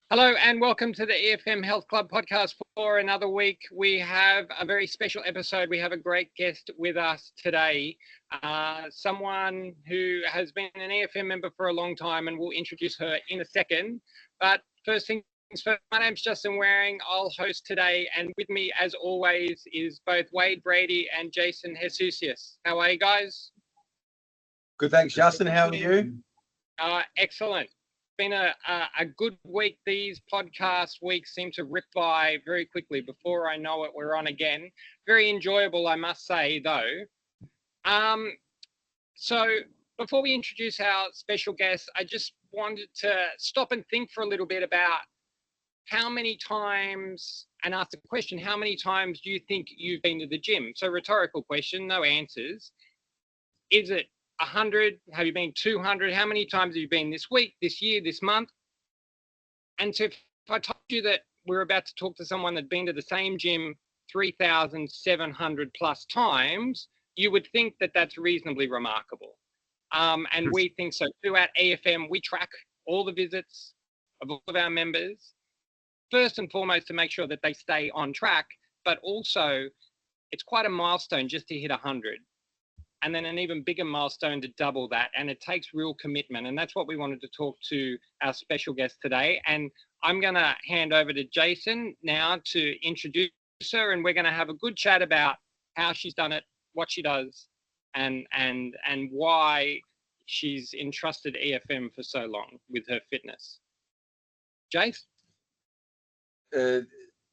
Hello and welcome to the EFM Health Club Podcast for another week. We have a very special episode. We have a great guest with us today, someone who has been an EFM member for a long time, and we'll introduce her in a second. But first things first, my name's Justin Waring. I'll host today, and with me, as always, is both Wade Brady and Jason Jesusius. How are you guys? Good, thanks, Justin. How are you? Excellent. Been a good week. These podcast weeks seem to rip by very quickly. Before I know it, we're on again. Very enjoyable, I must say, though. So before we introduce our special guest, I just wanted to stop and think for a little bit about how many times, and ask the question, how many times do you think you've been to the gym? So rhetorical question, no answers. Is it 100? Have you been 200? How many times have you been this week, this year, this month? And so if I told you that we're about to talk to someone that's been to the same gym 3,700 plus times, you would think that that's reasonably remarkable. And we think so too. At EFM, we track all the visits of all of our members, first and foremost to make sure that they stay on track, but also it's quite a milestone just to hit 100. And then an even bigger milestone to double that. And it takes real commitment. And that's what we wanted to talk to our special guest today. And I'm going to hand over to Jason now to introduce her. And we're going to have a good chat about how she's done it, what she does, and why she's entrusted EFM for so long with her fitness. Jace?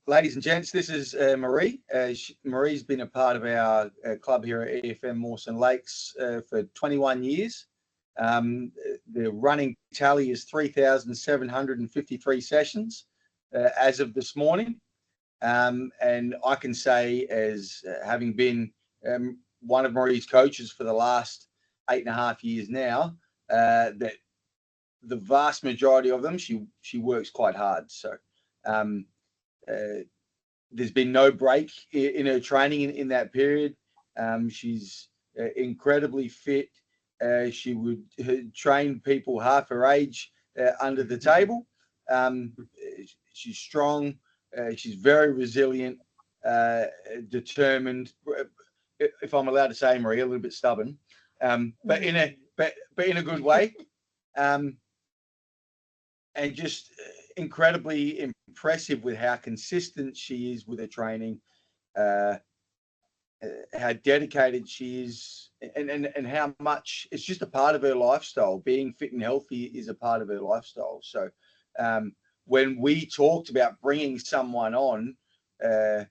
Ladies and gents, this is Marie. Marie's been a part of our club here at EFM Mawson Lakes for 21 years. The running tally is 3,753 sessions as of this morning. And I can say, as having been one of Marie's coaches for the last 8.5 years now, that the vast majority of them, she works quite hard. So there's been no break in her training in that period. She's incredibly fit. She would train people half her age under the table. She's strong. She's very resilient, determined. If I'm allowed to say, Marie, a little bit stubborn, but in a good way. And just incredibly impressive with how consistent she is with her training, how dedicated she is, and how much it's just a part of her lifestyle. Being fit and healthy is a part of her lifestyle. So when we talked about bringing someone on as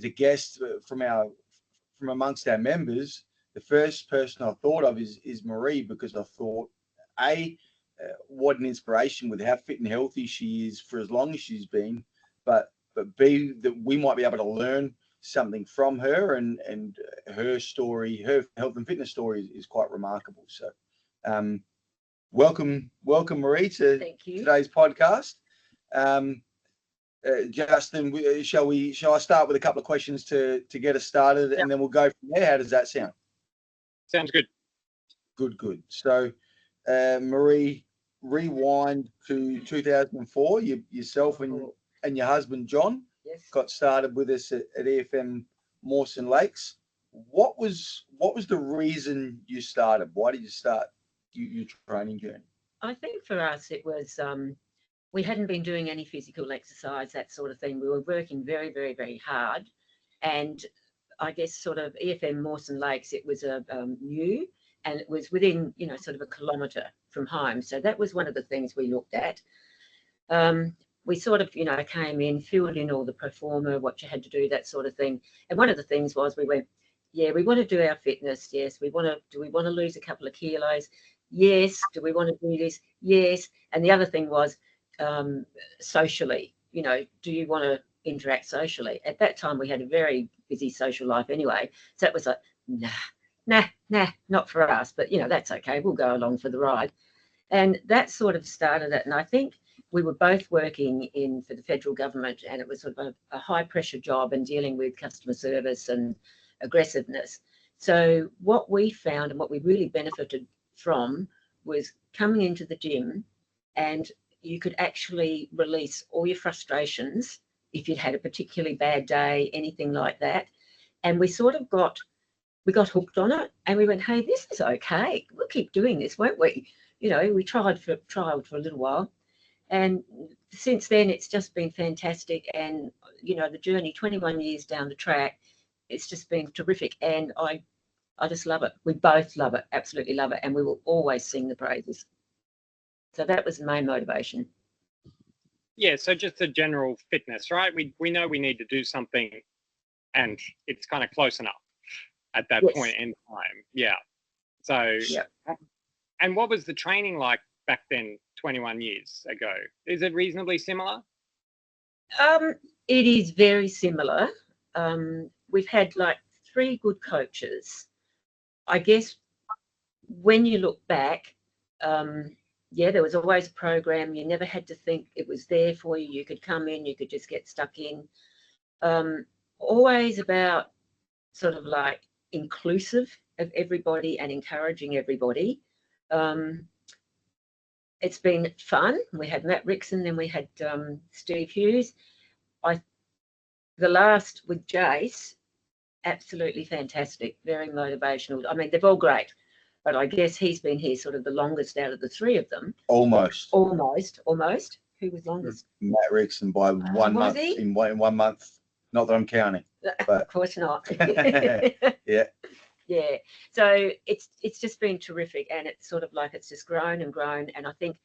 a guest from amongst our members, the first person I thought of is Marie, because I thought, what an inspiration with how fit and healthy she is for as long as she's been, but B, that we might be able to learn something from her, and her story, her health and fitness story is quite remarkable. So welcome Marie to today's podcast. Justin, shall I start with a couple of questions to get us started, and then we'll go from there? How does that sound? Sounds good. Good. So Marie, rewind to 2004. Yourself and your husband John got started with us at EFM Mawson Lakes. What was the reason you started? Why did you start your training journey? I think for us it was we hadn't been doing any physical exercise, that sort of thing. We were working very, very, very hard, and I guess sort of EFM Mawson Lakes, it was new. And it was within, sort of a kilometre from home. So that was one of the things we looked at. We sort of, came in, filled in all the pro forma, what you had to do, that sort of thing. And one of the things was we went, we want to do our fitness. Yes. Do we want to lose a couple of kilos? Yes. Do we want to do this? Yes. And the other thing was socially, do you want to interact socially? At that time, we had a very busy social life anyway. So it was like, nah, not for us, but that's okay. We'll go along for the ride. And that sort of started it. And I think we were both working for the federal government, and it was sort of a high pressure job and dealing with customer service and aggressiveness. So what we found and what we really benefited from was coming into the gym and you could actually release all your frustrations if you'd had a particularly bad day, anything like that. And we sort of got hooked on it, and we went, hey, this is okay. We'll keep doing this, won't we? You know, we trialed for a little while. And since then, it's just been fantastic. And, you know, the journey 21 years down the track, it's just been terrific. And I just love it. We both love it, absolutely love it. And we will always sing the praises. So that was the main motivation. Yeah, so just the general fitness, right? We know we need to do something, and it's kind of close enough at that point in time. Yeah. So, and what was the training like back then, 21 years ago? Is it reasonably similar? It is very similar. We've had like 3 good coaches. I guess when you look back, there was always a program. You never had to think, it was there for you. You could come in, you could just get stuck in. Always about sort of like inclusive of everybody and encouraging everybody. It's been fun. We had Matt Rickson, then we had Steve Hughes. The last with Jace, absolutely fantastic, very motivational. I mean, they're all great, but I guess he's been here sort of the longest out of the 3 of them. Almost. Who was longest? Matt Rickson by 1 month. In 1 month. Not that I'm counting. But... Of course not. Yeah. Yeah. So it's just been terrific, and it's sort of like it's just grown and grown. And I think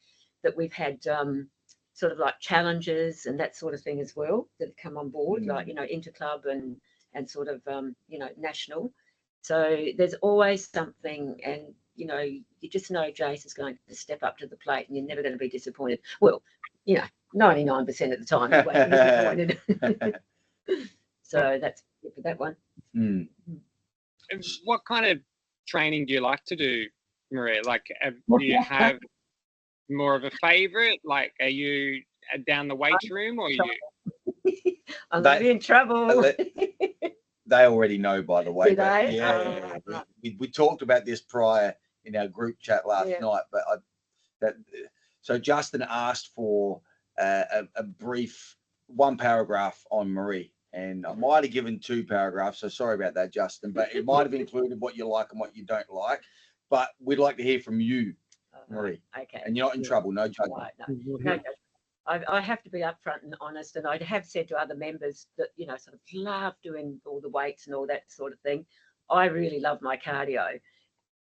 that we've had sort of like challenges and that sort of thing as well that have come on board, like, you know, interclub and sort of, you know, national. So there's always something, and, you know, you just know Jace is going to step up to the plate and you're never going to be disappointed. Well, you know, 99% of the time you won't be disappointed. So that's it for that one. What kind of training do you like to do, Maria? Like, do you have more of a favourite? Like, are you down the weight room, or are you? I'm going to be in trouble. They already know, by the way. Do they? Yeah, we talked about this prior in our group chat last night. But so Justin asked for a brief 1 paragraph on Marie, and I might have given 2 paragraphs. So sorry about that, Justin. But it might have included what you like and what you don't like. But we'd like to hear from you, Marie. Okay. And you're not in trouble. No judgment. No judgment. I have to be upfront and honest, and I have said to other members that, you know, sort of love doing all the weights and all that sort of thing. I really love my cardio.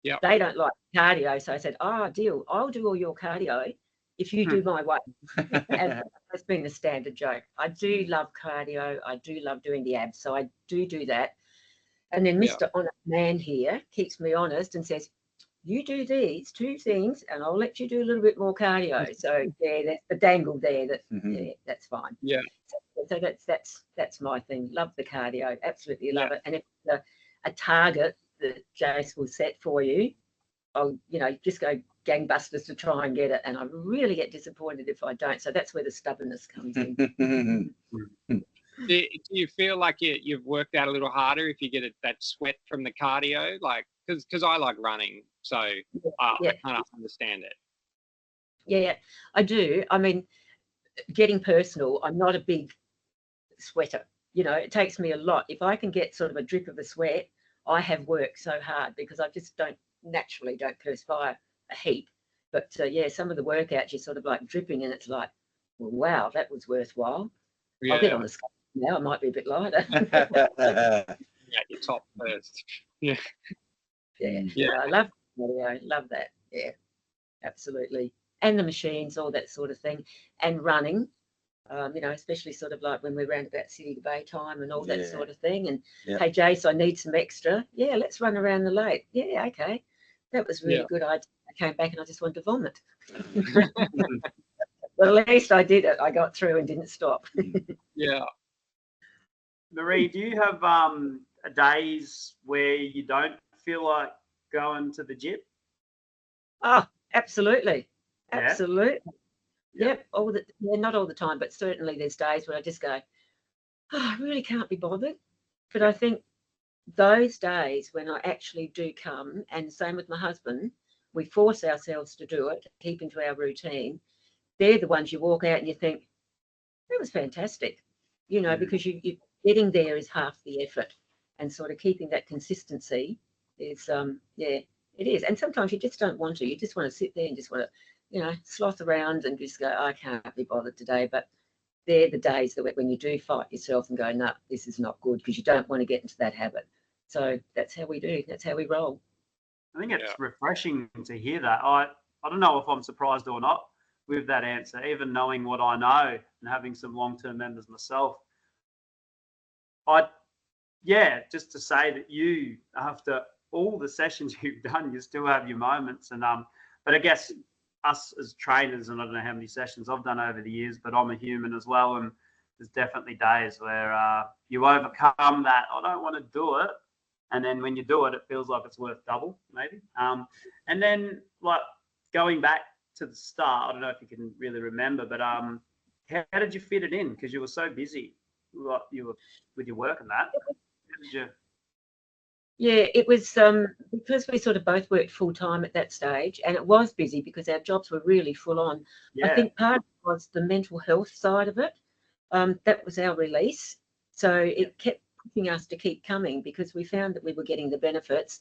Yeah. They don't like cardio, so I said, deal. I'll do all your cardio if you do my weight. And that's been a standard joke. I do love cardio. I do love doing the abs, so I do that. And then Mr. Honest Man here keeps me honest and says, you do these 2 things and I'll let you do a little bit more cardio. So that's the dangle there. That's fine. Yeah. So that's my thing. Love the cardio. Absolutely love it. And if it's a target that Jace will set for you, I'll, you know, just go gangbusters to try and get it. And I really get disappointed if I don't. So that's where the stubbornness comes in. Do you feel like you've worked out a little harder if you get that sweat from the cardio? Like, because I like running, so I kind of understand it. Yeah, I do. I mean, getting personal, I'm not a big sweater. You know, it takes me a lot. If I can get sort of a drip of a sweat, I have worked so hard because I just don't perspire a heap. But some of the workouts you're sort of like dripping, and it's like, well, wow, that was worthwhile. Yeah. I'll get on the scale now. I might be a bit lighter. Your top first. Yeah. I love cardio. I love that. Yeah, absolutely. And the machines, all that sort of thing, and running. You know, especially sort of like when we're around about City to Bay time and all that sort of thing. And hey, Jace, I need some extra. Yeah, let's run around the lake. Yeah, okay. That was really good. I came back and I just wanted to vomit. But at least I did it. I got through and didn't stop. Yeah. Marie, do you have days where you don't feel like going to the gym? Oh, absolutely. Yeah? Absolutely. Yep. Not all the time, but certainly there's days where I just go, I really can't be bothered. But I think those days when I actually do come, and same with my husband, we force ourselves to do it, keep into our routine. they're the ones you walk out and you think, that was fantastic, you know, because you getting there is half the effort, and sort of keeping that consistency is, it is. And sometimes you just don't want to. You just want to sit there and just want to, you know, sloth around and just go, I can't be bothered today. But they're the days that when you do fight yourself and go, no, this is not good, because you don't want to get into that habit. So that's how we do. That's how we roll. I think it's refreshing to hear that. I don't know if I'm surprised or not with that answer, even knowing what I know and having some long-term members myself. Just to say that you, after all the sessions you've done, you still have your moments. And but I guess us as trainers, and I don't know how many sessions I've done over the years, but I'm a human as well, and there's definitely days where you overcome that, I don't want to do it, and then when you do it, it feels like it's worth double, maybe. And then, like, going back to the start, I don't know if you can really remember, but how did you fit it in? Because you were so busy, like you were with your work and that. How did you? Yeah, it was because we sort of both worked full time at that stage, and it was busy because our jobs were really full on. Yeah. I think part of it was the mental health side of it. That was our release. So it kept pushing us to keep coming, because we found that we were getting the benefits.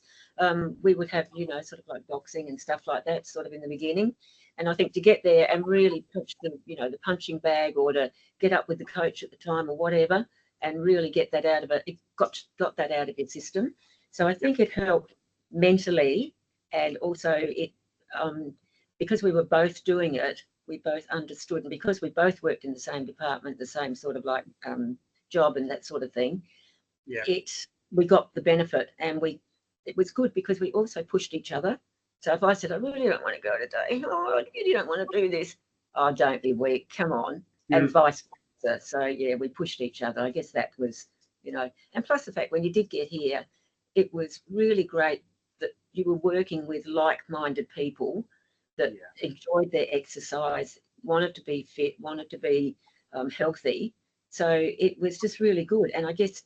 We would have, you know, sort of like boxing and stuff like that sort of in the beginning. And I think to get there and really push the, you know, the punching bag, or to get up with the coach at the time or whatever, and really get that out of it, got that out of your system. So I think it helped mentally, and also it, because we were both doing it, we both understood, and because we both worked in the same department, the same sort of like job and that sort of thing, we got the benefit, and it was good because we also pushed each other. So if I said, I really don't want to go today, oh, you don't want to do this, oh, don't be weak, come on, and vice versa. So yeah, we pushed each other. I guess that was, you know, and plus the fact when you did get here, it was really great that you were working with like-minded people that enjoyed their exercise, wanted to be fit, wanted to be healthy. So it was just really good. And I guess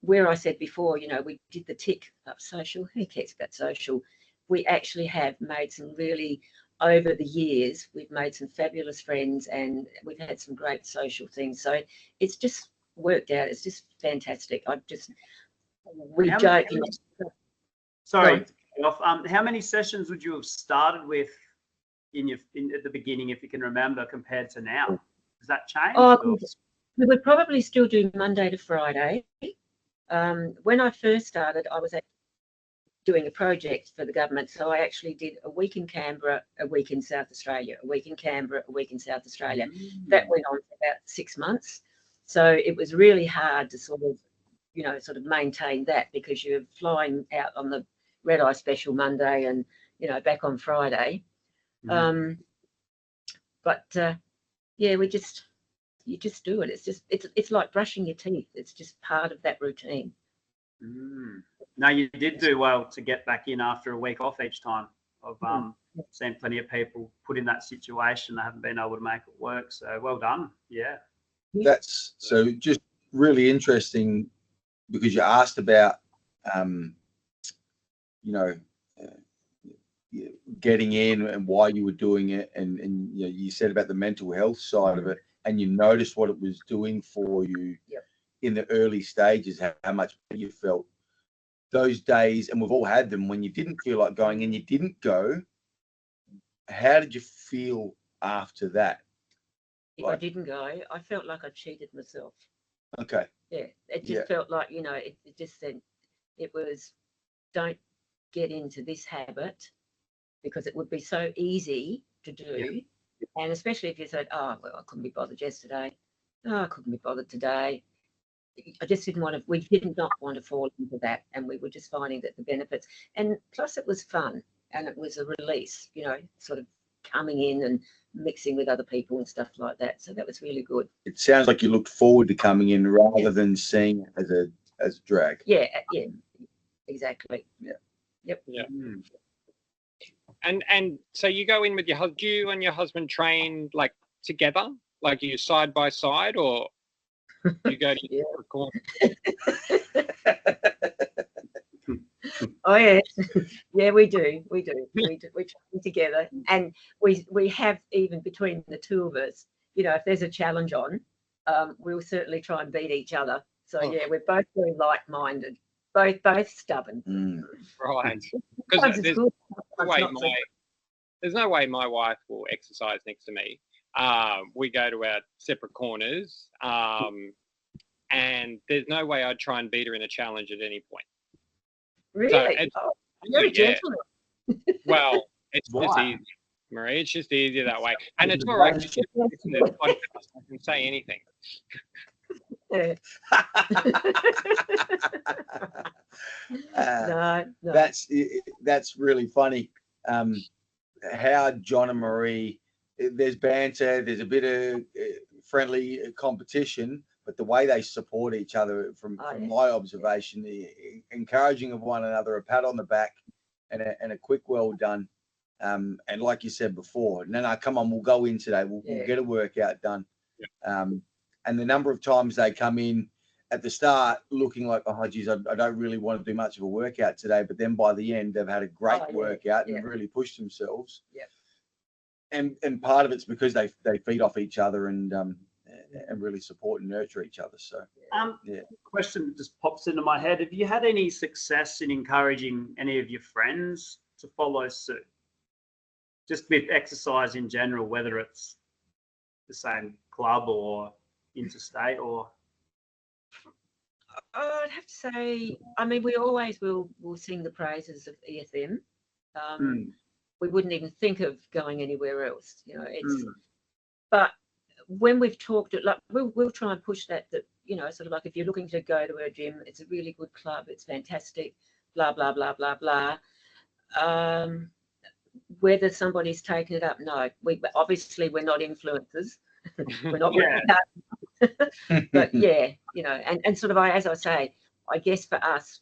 where I said before, you know, we did the tick up social, who cares about social? We actually have made some really, over the years, we've made some fabulous friends, and we've had some great social things. So it's just worked out. It's just fantastic. We joke. Sorry, how many sessions would you have started with at the beginning, if you can remember, compared to now? Has that changed? Oh, we would probably still do Monday to Friday. When I first started, I was doing a project for the government, so I actually did a week in Canberra, a week in South Australia, a week in Canberra, a week in South Australia. That went on for about 6 months. So it was really hard to sort of maintain that, because you're flying out on the red eye special Monday and, you know, back on Friday. You just do it. It's like brushing your teeth. It's just part of that routine. No, you did do well to get back in after a week off each time. I've seen plenty of people put in that situation. They haven't been able to make it work. So well done. Yeah. That's so just really interesting, because you asked about, getting in and why you were doing it, and you know, you said about the mental health side of it, and you noticed what it was doing for you in the early stages, how much better you felt those days. And we've all had them when you didn't feel like going and you didn't go. How did you feel after that? If I didn't go, I felt like I cheated myself. Okay. Yeah, it just felt like, you know, it just said, it was, don't get into this habit, because it would be so easy to do. And especially if you said, oh, well, I couldn't be bothered yesterday. Oh, I couldn't be bothered today. I just we did not want to fall into that. And we were just finding that the benefits, and plus it was fun, and it was a release, you know, sort of coming in and mixing with other people and stuff like that. So that was really good. It sounds like you looked forward to coming in rather than seeing it as a drag. Yeah, exactly. Yep. And so you go in with do you and your husband train like together, like are you side by side, or you go to record? Oh yeah, yeah, we do. We train together, and we have, even between the two of us, if there's a challenge on, we'll certainly try and beat each other. So yeah, we're both very like-minded, both stubborn. Right. Sometimes Because it's good, sometimes not so there's no way my wife will exercise next to me. We go to our separate corners, and there's no way I'd try and beat her in a challenge at any point. Really? So you're a gentleman. Well, it's just easy, Marie. It's just easier that way. And it's all right. I can say anything. Yeah. No. That's really funny. How John and Marie, there's banter, there's a bit of friendly competition, but the way they support each other, from my observation, the encouraging of one another, a pat on the back, and a quick well done. And like you said before, no, come on, we'll go in today. We'll get a workout done. Yeah. And the number of times they come in at the start looking like, oh, geez, I don't really want to do much of a workout today. But then by the end, they've had a great workout and really pushed themselves. Yeah. And part of it's because they feed off each other and really support and nurture each other. So, question just pops into my head. Have you had any success in encouraging any of your friends to follow suit? Just with exercise in general, whether it's the same club or interstate, or I'd have to say, I mean, we always will sing the praises of EFM. We wouldn't even think of going anywhere else. But when we've talked, like we'll try and push that sort of like, if you're looking to go to a gym, it's a really good club, it's fantastic, blah blah blah blah blah. Whether somebody's taken it up, no. We're not influencers. We're not. But and sort of, as I say, I guess for us,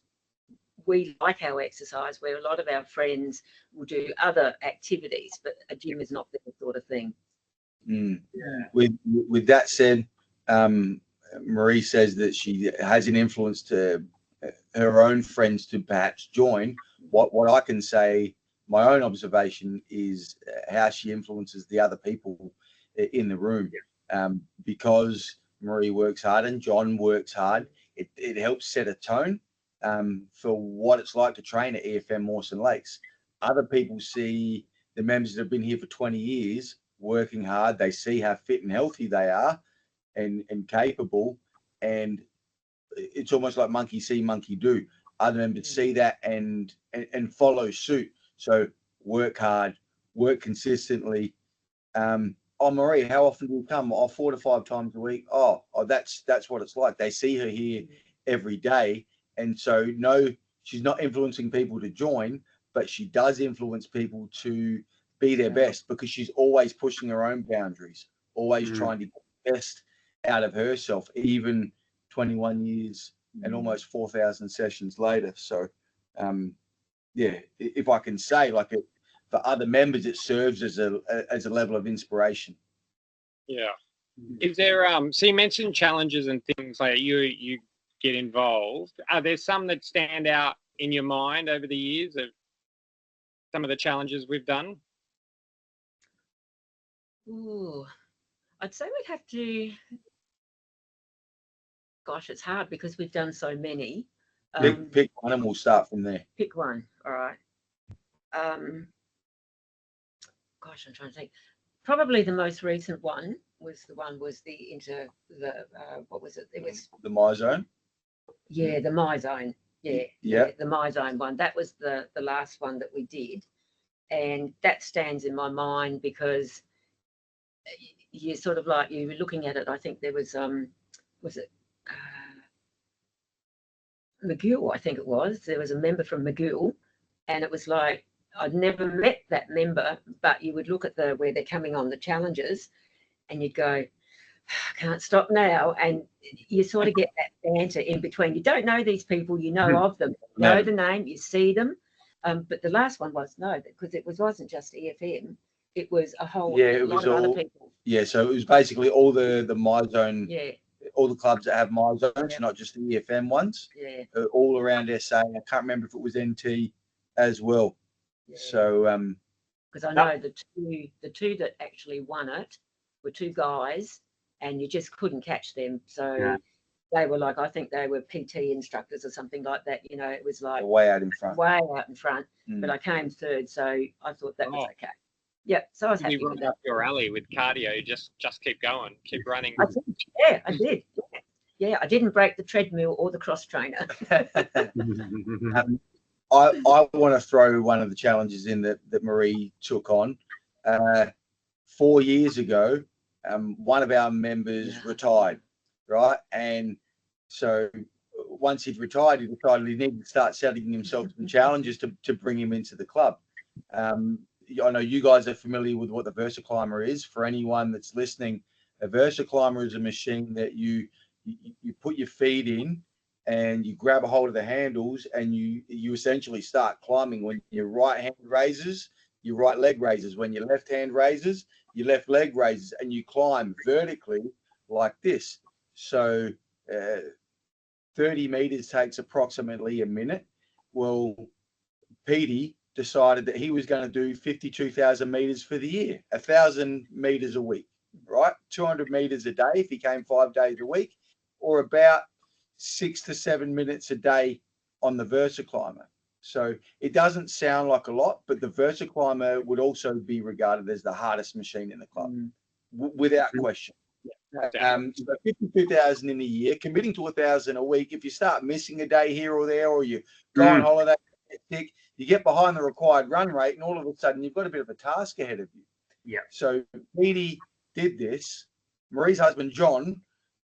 we like our exercise, where a lot of our friends will do other activities, but a gym is not their sort of thing. With that said, Marie says that she has an influence to her own friends to perhaps join. What I can say, my own observation, is how she influences the other people in the room. Because Marie works hard and John works hard, it helps set a tone for what it's like to train at EFM Mawson Lakes. Other people see the members that have been here for 20 years working hard. They see how fit and healthy they are and capable, and it's almost like monkey see, monkey do. Other members see that and follow suit. So work hard, work consistently. Oh, Marie, how often do you come? 4 to 5 times a week. Oh, that's what it's like. They see her here every day. And so, no, she's not influencing people to join, but she does influence people to be their best, because she's always pushing her own boundaries, always trying to get the best out of herself, even 21 years and almost 4,000 sessions later. So, if I can say, like, for other members, it serves as a level of inspiration. Yeah. Is there so you mentioned challenges and things like you get involved. Are there some that stand out in your mind over the years of some of the challenges we've done? Ooh, I'd say we'd have to. Gosh, it's hard because we've done so many. Pick one and we'll start from there. Pick one. All right. Gosh, I'm trying to think. Probably the most recent one was the what was it? It was the MyZone. Yeah, the MyZone. Yeah, the MyZone one. That was the last one that we did, and that stands in my mind because you sort of like, you were looking at it. I think there was it McGill? I think it was. There was a member from McGill, and it was like, I'd never met that member, but you would look at where they're coming on the challenges, and you'd go, I can't stop now. And you sort of get that banter in between. You don't know these people, you know of them, you know the name, you see them. But the last one was because it wasn't just EFM, it was a whole lot of other people. Yeah, so it was basically all the MyZone, all the clubs that have my zones, not just the EFM ones, all around SA. I can't remember if it was NT as well. So, because I know the two that actually won it were two guys, and you just couldn't catch them. So they were like, I think they were PT instructors or something like that. You know, it was like way out in front. But I came third, so I thought that was okay. Yeah, so I was happy with that. Up your alley with cardio, just keep going, keep running. I did. Yeah, I didn't break the treadmill or the cross trainer. I want to throw one of the challenges in that Marie took on. 4 years ago, one of our members retired, right? And so once he'd retired, he decided he needed to start setting himself some challenges to bring him into the club. I know you guys are familiar with what the VersaClimber is. For anyone that's listening, a VersaClimber is a machine that you put your feet in and you grab a hold of the handles and you essentially start climbing. When your right hand raises, your right leg raises. When your left hand raises, your left leg raises, and you climb vertically like this. So 30 meters takes approximately a minute. Well, Petey decided that he was going to do 52,000 meters for the year, 1,000 meters a week, right? 200 meters a day if he came 5 days a week, or about 6 to 7 minutes a day on the VersaClimber. So it doesn't sound like a lot, but the VersaClimber would also be regarded as the hardest machine in the club, without question. So 52,000 in a year, committing to 1,000 a week. If you start missing a day here or there, or you go on holiday, you get behind the required run rate, and all of a sudden you've got a bit of a task ahead of you. Yeah. So Petey did this. Marie's husband, John,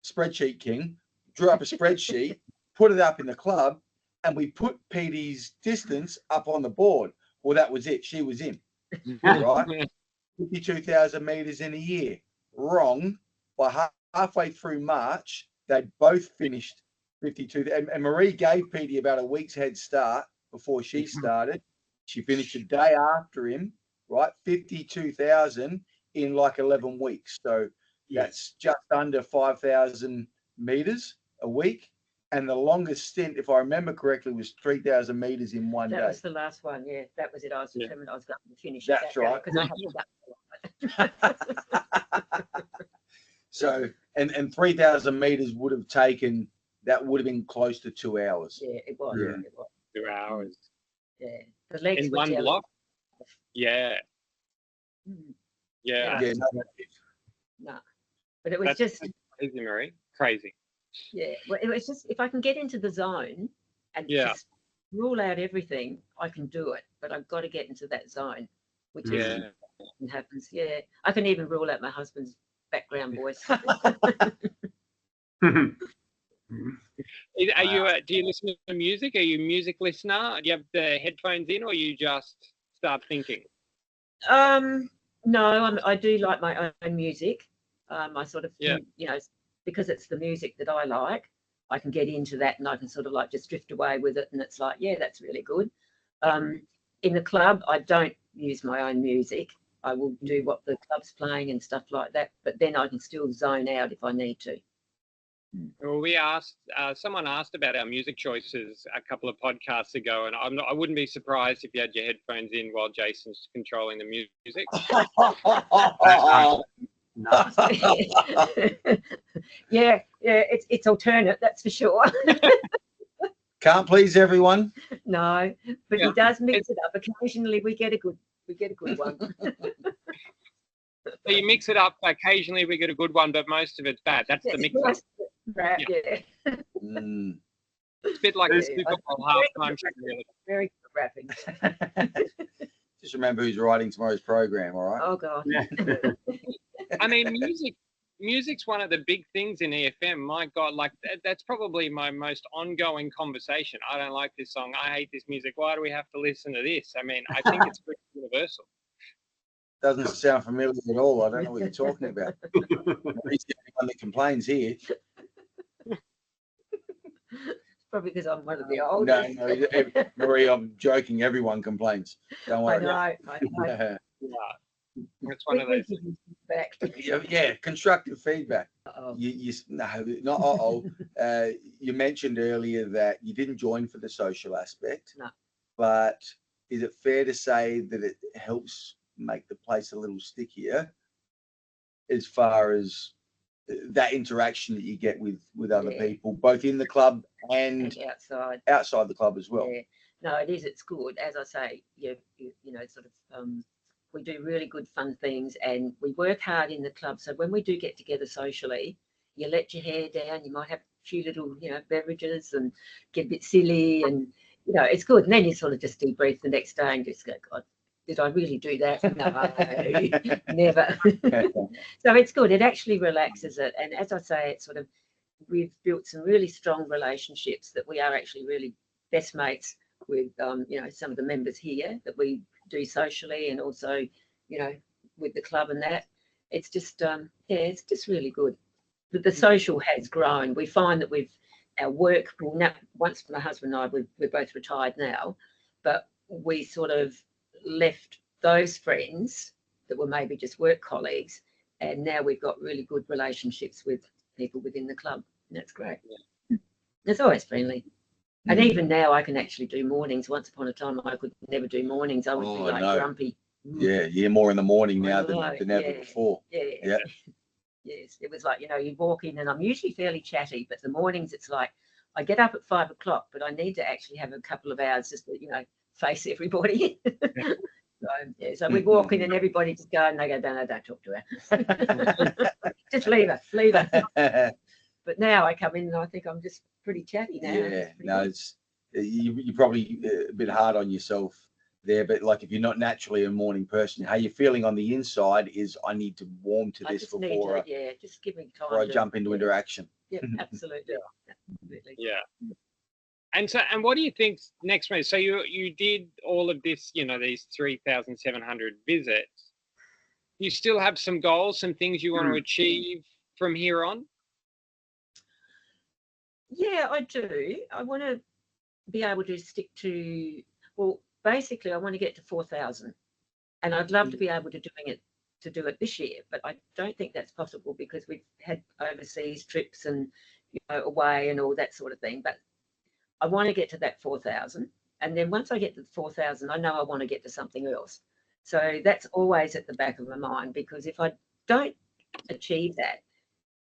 spreadsheet king, drew up a spreadsheet, put it up in the club, and we put Petey's distance up on the board. Well, that was it. She was in, right? 52,000 meters in a year. Wrong. By halfway through March, they'd both finished 52. And Marie gave Petey about a week's head start before she started. She finished a day after him, right? 52,000 in like 11 weeks. So that's just under 5,000 meters a week. And the longest stint, if I remember correctly, was 3,000 meters in one day. That was the last one. Yeah, that was it. I was determined I was going to finish. That's right. So, and 3,000 meters would have been close to 2 hours. Yeah, it was. Yeah. It was. 2 hours. Yeah, the legs in were one jelly. block. Yeah. Yeah. No, but it was just crazy, Marie. Crazy. Yeah, well, it was just if I can get into the zone and just rule out everything, I can do it. But I've got to get into that zone, which is what happens. Yeah, I can even rule out my husband's background voice. Are you? Do you listen to music? Are you a music listener? Do you have the headphones in, or you just start thinking? No, I do like my own music. I sort of, because it's the music that I like, I can get into that and I can sort of like just drift away with it. And it's like, yeah, that's really good. In the club, I don't use my own music. I will do what the club's playing and stuff like that. But then I can still zone out if I need to. Well, someone asked about our music choices a couple of podcasts ago, and I wouldn't be surprised if you had your headphones in while Jason's controlling the music. Yeah, it's alternate, that's for sure. Can't please everyone. No, but he does mix it up. Occasionally we get a good one. So you mix it up. Occasionally we get a good one, but most of it's bad. That's the mix up. Right, yeah. It's a bit like the Super Bowl halftime show. Really. Very good rapping. Just remember who's writing tomorrow's program, all right? Oh God. Yeah. I mean, music's one of the big things in EFM. My God, like that's probably my most ongoing conversation. I don't like this song. I hate this music. Why do we have to listen to this? I mean, I think it's pretty universal. Doesn't sound familiar at all. I don't know what you're talking about. He's the only one that complains here. Probably because I'm one of the old. No, Marie, I'm joking. Everyone complains. Don't worry. I know. That's one of those. feedback. Yeah, constructive feedback. Uh-oh. No, not you mentioned earlier that you didn't join for the social aspect. No. But is it fair to say that it helps make the place a little stickier as far as that interaction that you get with other people, both in the club and outside the club as well? Yeah. No, it is. It's good. As I say, we do really good fun things, and we work hard in the club. So when we do get together socially, you let your hair down. You might have a few little, beverages and get a bit silly, and it's good. And then you sort of just debrief the next day and just go, God, did I really do that? No, never. So it's good. It actually relaxes it. And as I say, we've built some really strong relationships that we are actually really best mates with, some of the members here that we do socially, and also, with the club and that. It's just, it's just really good. But the social has grown. We find that our work, once my husband and I, we're both retired now, but we sort of left those friends that were maybe just work colleagues, and now we've got really good relationships with people within the club, and that's great. Yeah. It's always friendly. And even now I can actually do mornings. Once upon a time I could never do mornings. I would be grumpy. Yeah, you're more in the morning now than ever before. Yeah. Yes, it was like, you walk in, and I'm usually fairly chatty, but the mornings it's like I get up at 5 o'clock, but I need to actually have a couple of hours just to, face everybody. So we walk in and everybody just go, and they go, no, don't talk to her. Just leave her. But now I come in and I think I'm just pretty chatty now. Yeah, no, you're probably a bit hard on yourself there, but like if you're not naturally a morning person, how you're feeling on the inside is I need to warm to this before just give me time before I jump into interaction. Yeah, absolutely. Absolutely. Yeah. And what do you think's next move? So you did all of this, these 3,700 visits. You still have some goals, some things you want to achieve from here on? Yeah, I do. I want to be able to stick to, basically I want to get to 4,000, and I'd love to be able to do it this year, but I don't think that's possible because we've had overseas trips and away and all that sort of thing. But I want to get to that 4,000, and then once I get to 4,000, I know I want to get to something else. So that's always at the back of my mind, because if I don't achieve that,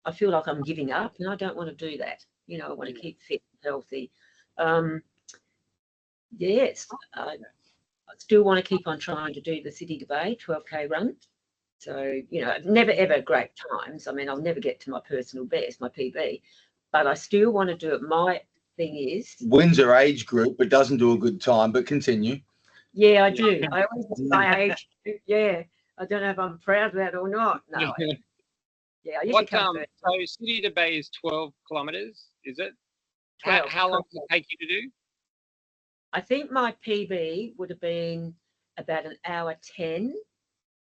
I feel like I'm giving up, and I don't want to do that. I want to keep fit and healthy. Yes, I still want to keep on trying to do the City to Bay 12K run. So, never ever great times. I mean, I'll never get to my personal best, my PB, but I still want to do it. My thing is, wins her age group, but doesn't do a good time, but continue. Yeah, I do. I always say my age. Yeah, I don't know if I'm proud of that or not. No. Yeah, I usually come first. So City to Bay is 12 kilometres, is it? How long does it take you to do? I think my PB would have been about an hour 10.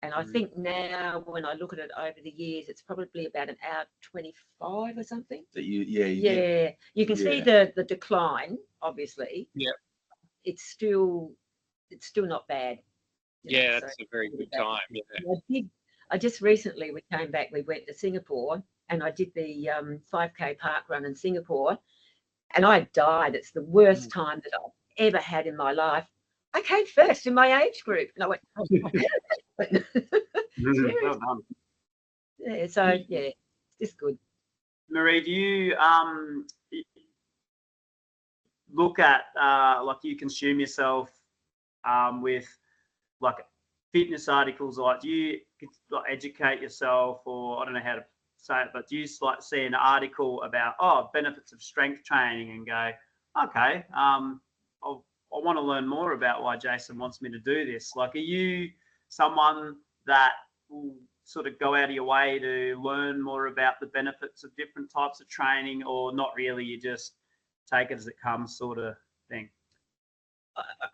And I think now when I look at it over the years, it's probably about an hour 25 or something. So you can see the decline, obviously. Yeah. It's still not bad. Yeah, that's a very good time. Yeah. I just recently, we came back, we went to Singapore, and I did the 5K park run in Singapore, and I died. It's the worst time that I've ever had in my life. I came first in my age group, and I went, well done. Yeah, so yeah, it's good. Marie, do you look at like you consume yourself with like fitness articles? Like, do you educate yourself, or I don't know how to say it, but do you see an article about benefits of strength training and go, okay, I want to learn more about why Jason wants me to do this? Like, are you someone that will sort of go out of your way to learn more about the benefits of different types of training, or not really? You just take it as it comes sort of thing?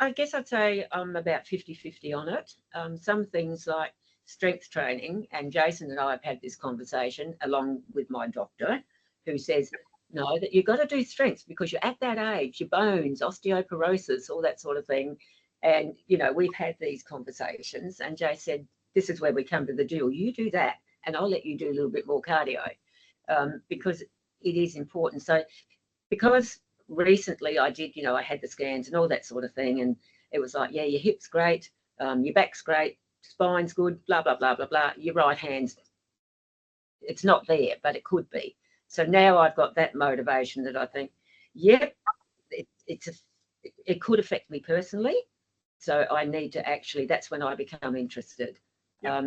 I guess I'd say I'm about 50-50 on it. Some things like strength training, and Jason and I have had this conversation along with my doctor, who says, no, that you've got to do strengths because you're at that age, your bones, osteoporosis, all that sort of thing. And, we've had these conversations, and Jay said, this is where we come to the deal. You do that. and I'll let you do a little bit more cardio, because it is important. So because recently I did, I had the scans and all that sort of thing, and it was like, yeah, your hip's great, your back's great, spine's good, blah, blah, blah, blah, blah. Your right hand's, it's not there, but it could be. So now I've got that motivation that I think, yep, it could affect me personally. So I need to actually, that's when I become interested.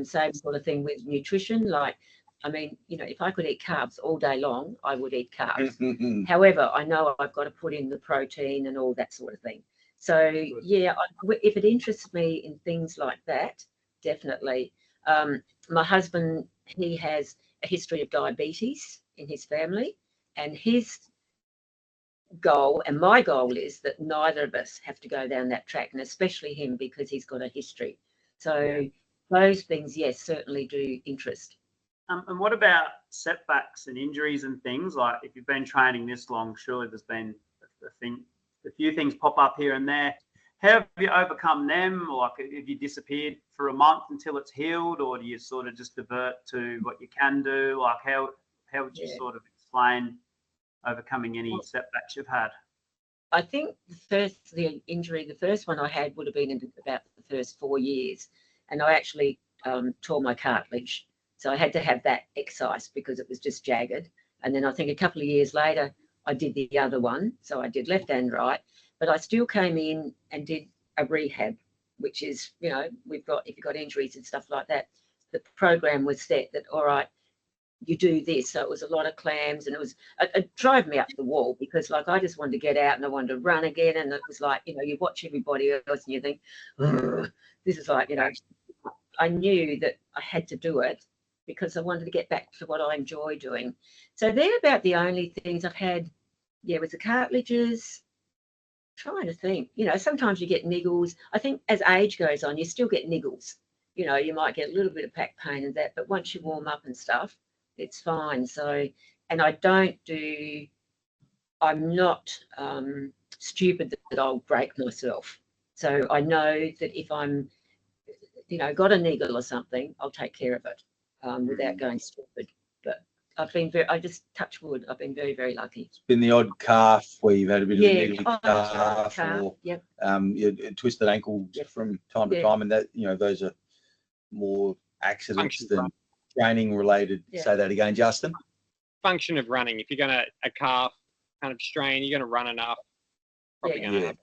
Same sort of thing with nutrition. Like, I mean, if I could eat carbs all day long, I would eat carbs. However, I know I've got to put in the protein and all that sort of thing. So, yeah, if it interests me in things like that, definitely. My husband, he has a history of diabetes in his family, and his goal and my goal is that neither of us have to go down that track, and especially him because he's got a history. So those things, yes, certainly do interest. And what about setbacks and injuries and things? Like, if you've been training this long, surely there's been a few things pop up here and there. How have you overcome them? Like, have you disappeared for a month until it's healed, or do you sort of just divert to what you can do? Like, how would you sort of explain overcoming any setbacks you've had? I think the first one I had would have been in about the first 4 years, and I actually tore my cartilage. So I had to have that excised because it was just jagged. And then I think a couple of years later, I did the other one. So I did left and right, but I still came in and did a rehab, which is, if you've got injuries and stuff like that, the program was set that, all right, you do this. So it was a lot of clams, and it drove me up the wall because, like, I just wanted to get out and I wanted to run again. And it was like, you watch everybody else and you think, this is like, I knew that I had to do it because I wanted to get back to what I enjoy doing. So they're about the only things I've had. Yeah, with the cartilages, trying to think, sometimes you get niggles. I think as age goes on, you still get niggles. You might get a little bit of back pain and that, but once you warm up and stuff, it's fine. So, and I'm not stupid that I'll break myself. So I know that if I'm, got a niggle or something, I'll take care of it without going stupid. But I just touch wood. I've been very, very lucky. It's been the odd calf where you've had a bit of a niggly calf, or you twisted ankle from time to time, and that, those are more accidents than training related. Say that again, Justin. Function of running. If you're going to a calf kind of strain, you're going to run enough. Probably going to happen.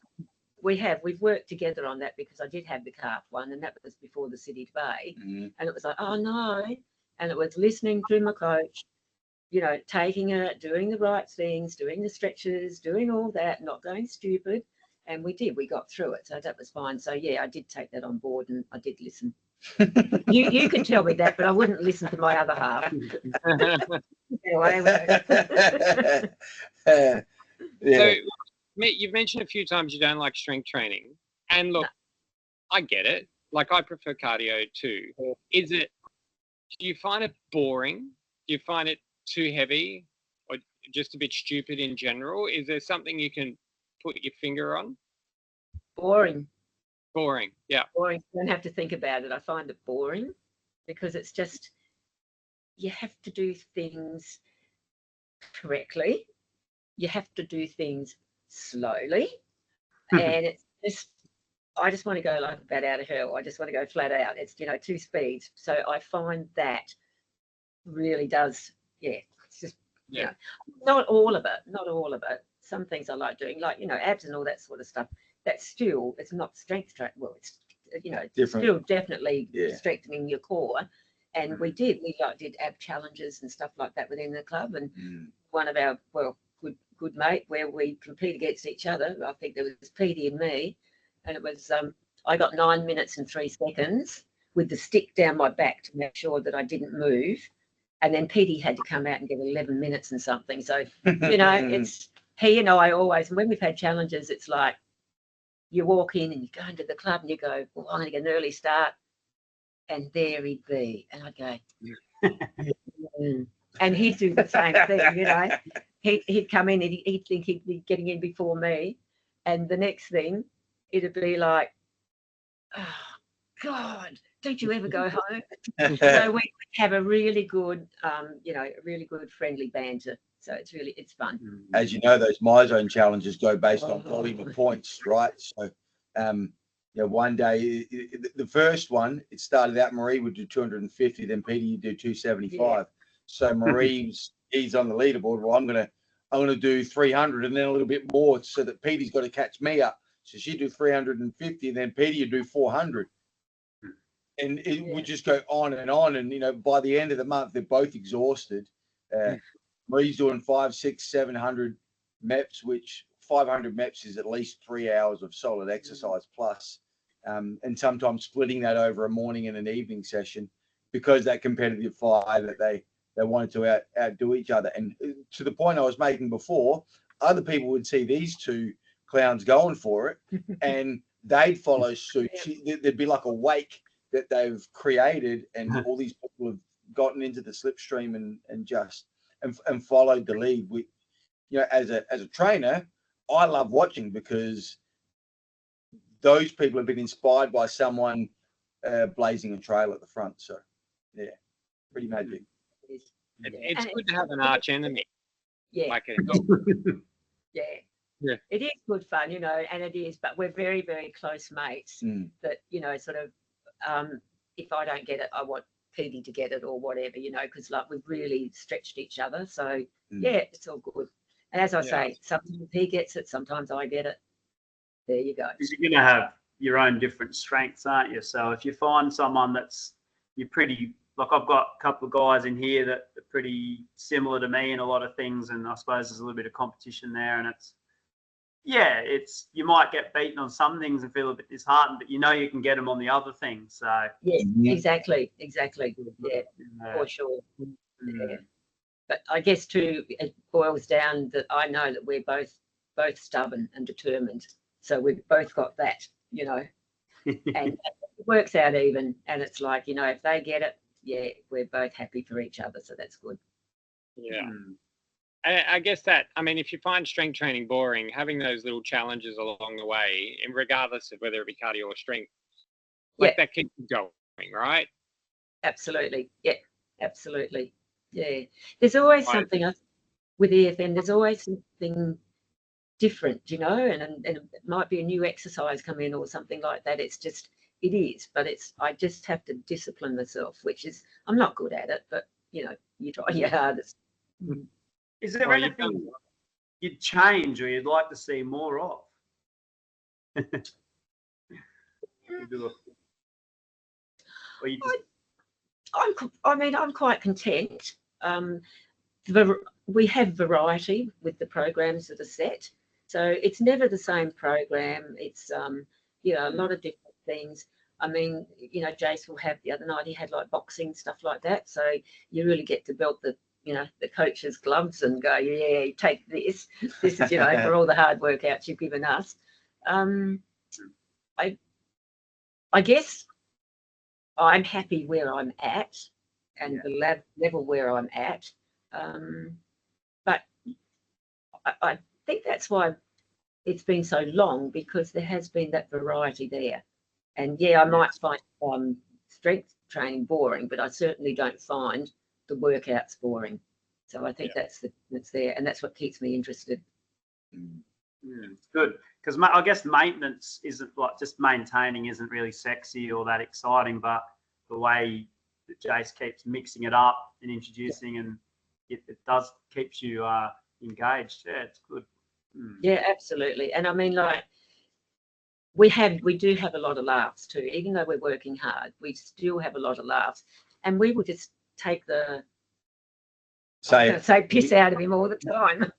We've worked together on that because I did have the calf one, and that was before the City Bay, and it was like, oh no, and it was listening to my coach, taking it, doing the right things, doing the stretches, doing all that, not going stupid, and we got through it, so that was fine. So yeah, I did take that on board, and I did listen. You can tell me that, but I wouldn't listen to my other half. So, you've mentioned a few times you don't like strength training, and look, I get it. Like, I prefer cardio too. Do you find it boring? Do you find it too heavy, or just a bit stupid in general? Is there something you can put your finger on? Boring, yeah. Boring. You don't have to think about it. I find it boring because it's just, you have to do things correctly. You have to do things slowly, and it's just, I just want to go like a bat out of hell. I just want to go flat out. It's 2 speeds. So I find that really does, it's just, not all of it. Some things I like doing, like, abs and all that sort of stuff. That's still, it's not strength training. Well, it's, still definitely strengthening your core. And we did ab challenges and stuff like that within the club. And one of our, good mate, where we compete against each other, I think there was Petey and me, and it was, I got 9 minutes and 3 seconds with the stick down my back to make sure that I didn't move. And then Petey had to come out and get 11 minutes and something. So, it's, he and I always, when we've had challenges, it's like, you walk in and you go into the club and you go, well, I'm going to get an early start. And there he'd be. And I'd go, and he'd do the same thing, He'd come in and he'd think he'd be getting in before me. And the next thing, it'd be like, oh, God, don't you ever go home? So we have a really good, a really good friendly banter. So it's fun. As you know, those MyZone challenges go based on volume of points, right? So, one day, the first one, it started out, Marie would do 250, then Peter, you do 275. Yeah. So he's on the leaderboard. Well, I'm gonna do 300 and then a little bit more so that Peter's got to catch me up. So she'd do 350, and then Peter, you do 400. And it would just go on. And, by the end of the month, they're both exhausted. Marie's doing 500, 600, 700 MEPs, which 500 MEPs is at least 3 hours of solid exercise plus. And sometimes splitting that over a morning and an evening session because that competitive fire that they wanted to outdo each other. And to the point I was making before, other people would see these two clowns going for it and they'd follow suit. There'd be like a wake that they've created, and all these people have gotten into the slipstream and followed the lead. We, as a trainer, I love watching because those people have been inspired by someone blazing a trail at the front. So, yeah, pretty magic. It's good to have an arch enemy. Yeah. Like Yeah. It is good fun, and it is, but we're very, very close mates that, sort of, if I don't get it, I want Petey to get it or whatever, because like we've really stretched each other. So yeah, it's all good. And as I say, sometimes he gets it, sometimes I get it. There you go. Because you're going to have your own different strengths, aren't you? So if you find someone you're pretty, like I've got a couple of guys in here that are pretty similar to me in a lot of things, and I suppose there's a little bit of competition there, and you might get beaten on some things and feel a bit disheartened, but you can get them on the other things. So exactly. Yeah, for sure. Yeah. But I guess too, it boils down that I know that we're both stubborn and determined. So we've both got that, and it works out even. And it's like, if they get it, we're both happy for each other. So that's good. Yeah. I guess that, if you find strength training boring, having those little challenges along the way, and regardless of whether it be cardio or strength, that keeps you going, right? Absolutely. Yeah, absolutely. Yeah. There's always something with EFM, there's always something different, and it might be a new exercise come in or something like that. It is, but I just have to discipline myself, which is, I'm not good at it, but, you try your hardest. Is there anything you'd change or you'd like to see more of? I'm quite content. We have variety with the programs that are set, so it's never the same program. It's a lot of different things. Jace will have, the other night he had like boxing, stuff like that, so you really get to belt the coach's gloves and go, yeah, take this. This is, for all the hard workouts you've given us. I guess I'm happy where I'm at and the level where I'm at. But I think that's why it's been so long, because there has been that variety there. And I might find strength training boring, but I certainly don't find the workouts boring. So I think that's there, and that's what keeps me interested. Good, because I guess maintenance isn't like just maintaining isn't really sexy or that exciting, but the way that Jace keeps mixing it up and introducing, and it does keeps you engaged. Yeah, it's good. Yeah, absolutely. And we do have a lot of laughs too, even though we're working hard. We still have a lot of laughs, and we will just take say piss out of him all the time.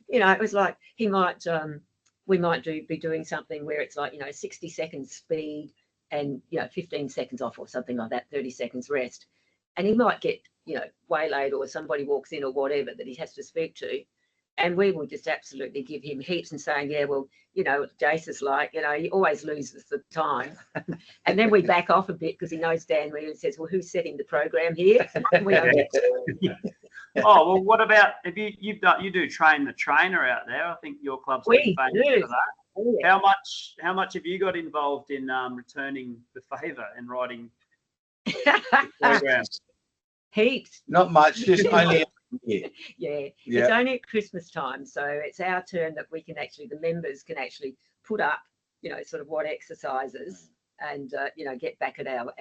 It was like we might be doing something where it's like 60 seconds speed and 15 seconds off or something like that, 30 seconds rest, and he might get waylaid or somebody walks in or whatever that he has to speak to, and we will just absolutely give him heaps and saying, Jace is like, he always loses the time. And then we back off a bit because he knows Dan really says, well, who's setting the program here? And we don't get to. Oh, well, what about if you do train the trainer out there? I think your club's been famous for that. Oh, yeah. How much have you got involved in returning the favour and writing programs? Heaps. Not much, just only a year. Yeah. It's only at Christmas time, so it's our turn that we can actually, the members can actually put up, sort of what exercises and get back at our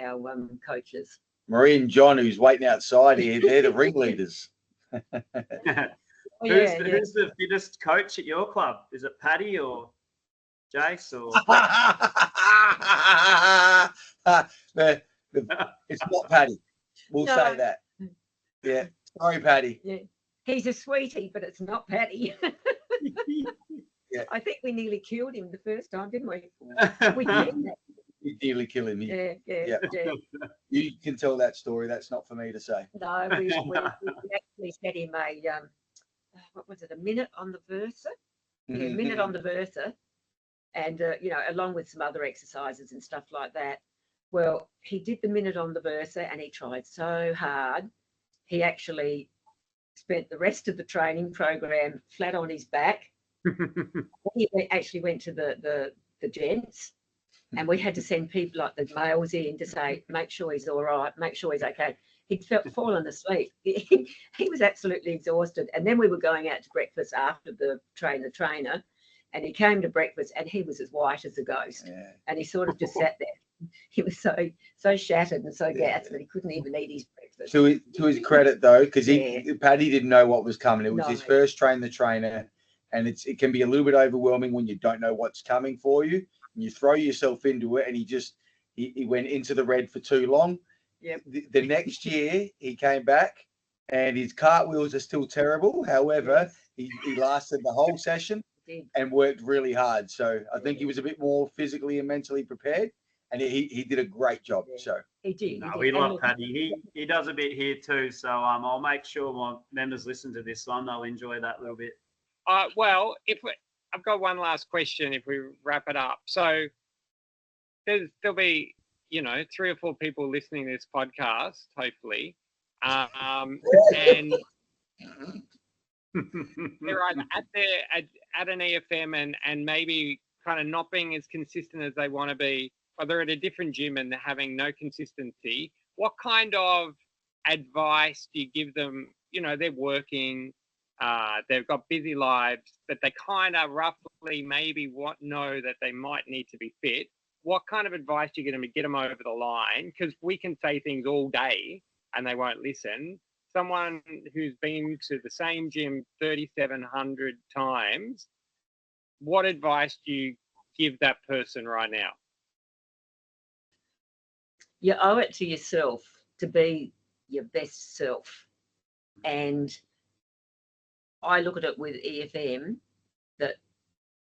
coaches. Marie and John, who's waiting outside here, they're the ringleaders. Who's the fittest coach at your club? Is it Paddy or Jace or? It's not Paddy. We'll say that. Yeah. Sorry, Paddy. Yeah. He's a sweetie, but it's not Paddy. Yeah. I think we nearly killed him the first time, didn't we? We did. You nearly kill him. Yeah. You can tell that story. That's not for me to say. No, we actually set him what was it, a minute on the Versa? Yeah, a minute on the Versa. And, along with some other exercises and stuff like that. Well, he did the minute on the Versa and he tried so hard. He actually spent the rest of the training program flat on his back. He actually went to the gents, and we had to send people like the males in to say, make sure he's all right, make sure he's okay. He'd fallen asleep. He was absolutely exhausted. And then we were going out to breakfast after the trainer, and he came to breakfast and he was as white as a ghost. Yeah. And he sort of just sat there. He was so shattered and so gassed that he couldn't even eat his breakfast. To his credit, though, because Paddy didn't know what was coming. It was his first train the trainer, and it can be a little bit overwhelming when you don't know what's coming for you, and you throw yourself into it. And he went into the red for too long. Yep. The next year he came back, and his cartwheels are still terrible. However, he lasted the whole session and worked really hard. So I think he was a bit more physically and mentally prepared. And he did a great job. Yeah. So he did. No, we love Paddy. He does a bit here too. So I'll make sure my members listen to this one. They'll enjoy that little bit. Well, I've got one last question. If we wrap it up, so there'll be 3 or 4 people listening to this podcast, hopefully, and they're either at an EFM and maybe kind of not being as consistent as they want to be. Or they're at a different gym and they're having no consistency. What kind of advice do you give them? They're working, they've got busy lives, but they kind of roughly maybe know that they might need to be fit. What kind of advice do you give them to get them over the line? Because we can say things all day and they won't listen. Someone who's been to the same gym 3,700 times, what advice do you give that person right now? You owe it to yourself to be your best self. And I look at it with EFM that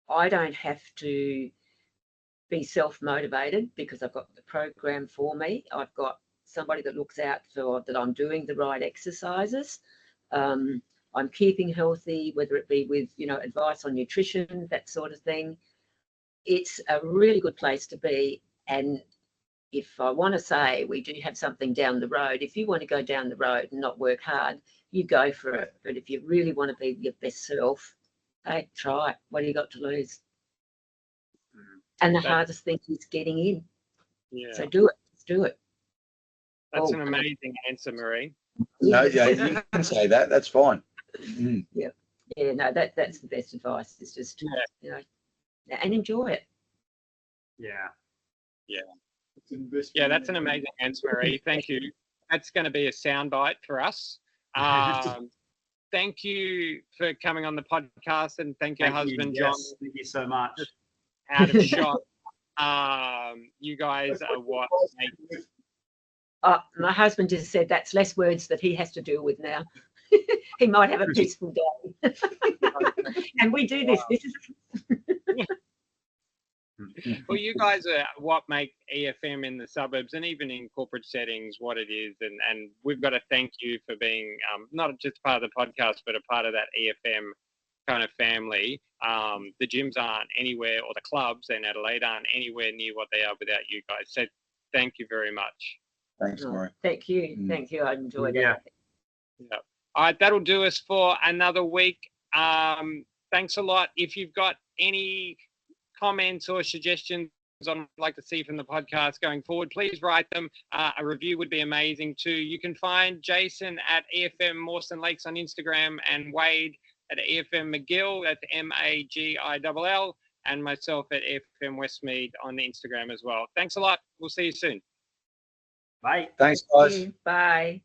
I don't have to be self-motivated because I've got the program for me. I've got somebody that looks out for that I'm doing the right exercises. I'm keeping healthy, whether it be with, advice on nutrition, that sort of thing. It's a really good place to be. And if I want to say we do have something down the road, if you want to go down the road and not work hard, you go for it. But if you really want to be your best self, hey, try it. What do you got to lose? And the hardest thing is getting in. Yeah. So do it. Just do it. That's an amazing answer, Marie. No, you can say that. That's fine. Mm. Yeah. No, that's the best advice. Is just and enjoy it. Yeah. Yeah, that's an amazing answer, Marie. Thank you. That's going to be a soundbite for us. Thank you for coming on the podcast, and thank your husband, John. Yes, thank you so much. Out of shot. You guys are what? My husband just said that's less words that he has to deal with now. He might have a peaceful day. And we do this. This is. Well, you guys are what make EFM in the suburbs and even in corporate settings what it is. And we've got to thank you for being not just part of the podcast, but a part of that EFM kind of family. The gyms aren't anywhere, or the clubs in Adelaide aren't anywhere near what they are without you guys. So thank you very much. Thanks, Marie. Thank you. Thank you. I enjoyed it. Yeah. All right, that'll do us for another week. Thanks a lot. If you've got any comments or suggestions on what I'd like to see from the podcast going forward, please write them. A review would be amazing too. You can find Jason at EFM Mawson Lakes on Instagram and Wade at EFM McGill, that's MAGILL, and myself at EFM Westmead on Instagram as well. Thanks a lot. We'll see you soon. Bye. Thanks, guys. Bye.